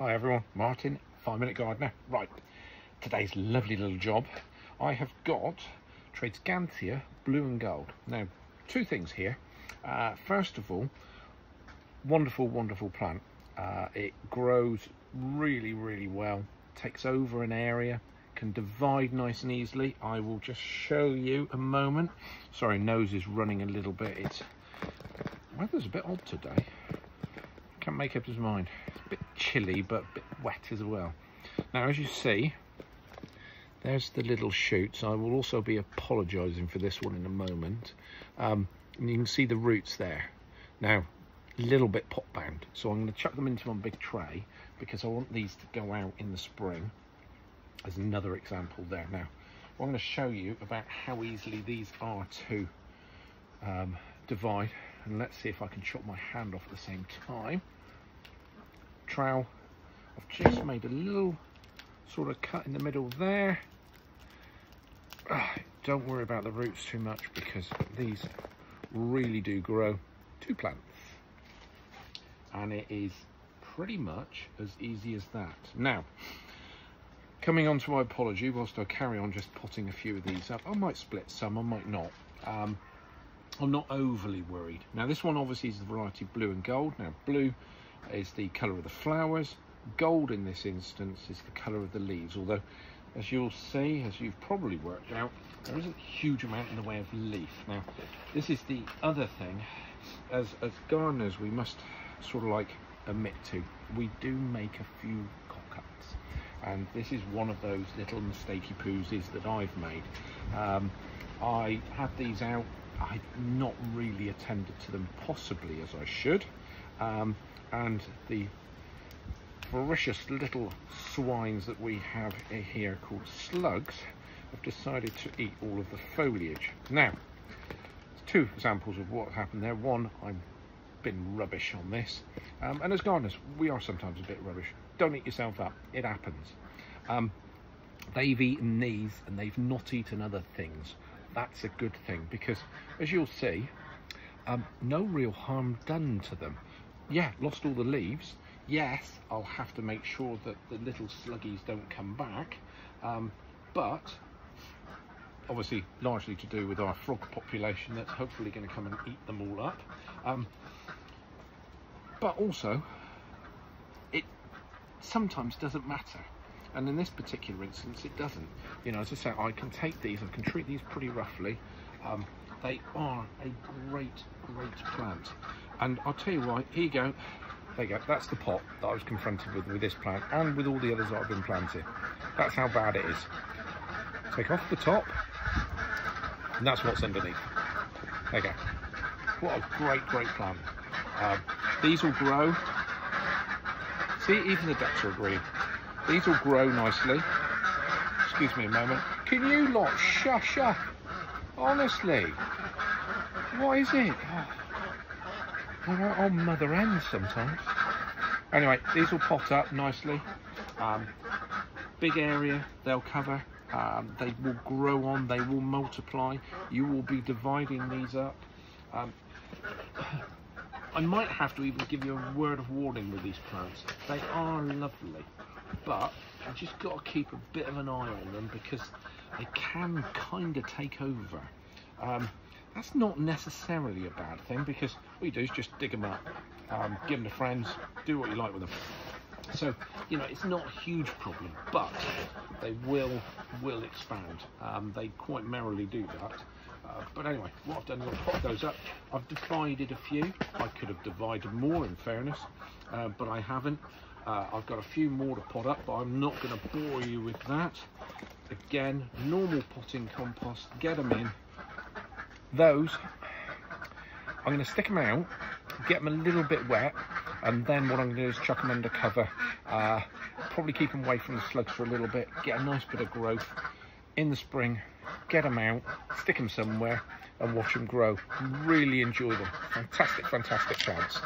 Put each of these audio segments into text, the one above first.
Hi everyone, Martin, 5-Minute Gardener. Right, today's lovely little job. I have got Tradescantia Blue and Gold. Now, two things here. First of all, wonderful plant. It grows really well, takes over an area, can divide nice and easily. I will just show you a moment. Sorry, nose is running a little bit. Weather's a bit odd today. Can't make up his mind. It's a bit chilly but a bit wet as well. Now, as you see, there's the little shoots. I will also be apologising for this one in a moment. And you can see the roots there. Now, a little bit pot bound, so I'm going to chuck them into my big tray because I want these to go out in the spring. As another example there. Now, I'm going to show you about how easily these are to divide, and let's see if I can chop my hand off at the same time. Trowel, I've just made a little sort of cut in the middle there. Don't worry about the roots too much because these really do grow. Two plants, and it is pretty much as easy as that. Now, coming on to my apology, whilst I carry on just potting a few of these up, I might split some, I might not. I'm not overly worried. Now, this one obviously is the variety Blue and Gold. Now, blue is the colour of the flowers. Gold in this instance is the colour of the leaves, although, as you'll see, as you've probably worked out, there isn't a huge amount in the way of leaf. Now, this is the other thing. As gardeners, we must sort of like admit to, we do make a few cock-ups. And this is one of those little mistakey poosies that I've made. I had these out. I've not really attended to them possibly as I should. And the voracious little swines that we have here called slugs have decided to eat all of the foliage. Now, two examples of what happened there. One, I've been rubbish on this. And as gardeners, we are sometimes a bit rubbish. Don't eat yourself up, it happens. They've eaten these and they've not eaten other things. That's a good thing because, as you'll see, no real harm done to them. Yeah, lost all the leaves. Yes, I'll have to make sure that the little sluggies don't come back. But obviously largely to do with our frog population that's hopefully going to come and eat them all up. But also, it sometimes doesn't matter. And in this particular instance, it doesn't. You know, as I say, I can take these, I can treat these pretty roughly. They are a great plant. And I'll tell you what, here you go. There you go, that's the pot that I was confronted with this plant and with all the others that I've been planting. That's how bad it is. Take off the top, and that's what's underneath. There you go. What a great plant. These will grow. See, even the ducks are green. These will grow nicely. Excuse me a moment. Can you lot shush up? Honestly. What is it? They're on mother ends sometimes. Anyway, these will pot up nicely. Big area they'll cover. They will grow on, they will multiply. You will be dividing these up. I might have to even give you a word of warning with these plants. They are lovely, but I've just got to keep a bit of an eye on them because they can kind of take over. That's not necessarily a bad thing because what you do is just dig them up, give them to friends, do what you like with them. So, you know, it's not a huge problem, but they will expand. They quite merrily do that. But anyway, what I've done is I've popped those up. I've divided a few. I could have divided more, in fairness, but I haven't. I've got a few more to pot up, but I'm not going to bore you with that. Again, normal potting compost, get them in. Those, I'm going to stick them out, get them a little bit wet, and then what I'm going to do is chuck them under cover. Probably keep them away from the slugs for a little bit, get a nice bit of growth. In the spring, get them out, stick them somewhere, and watch them grow. Really enjoy them. Fantastic plants.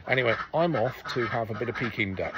Anyway, I'm off to have a bit of Peking duck.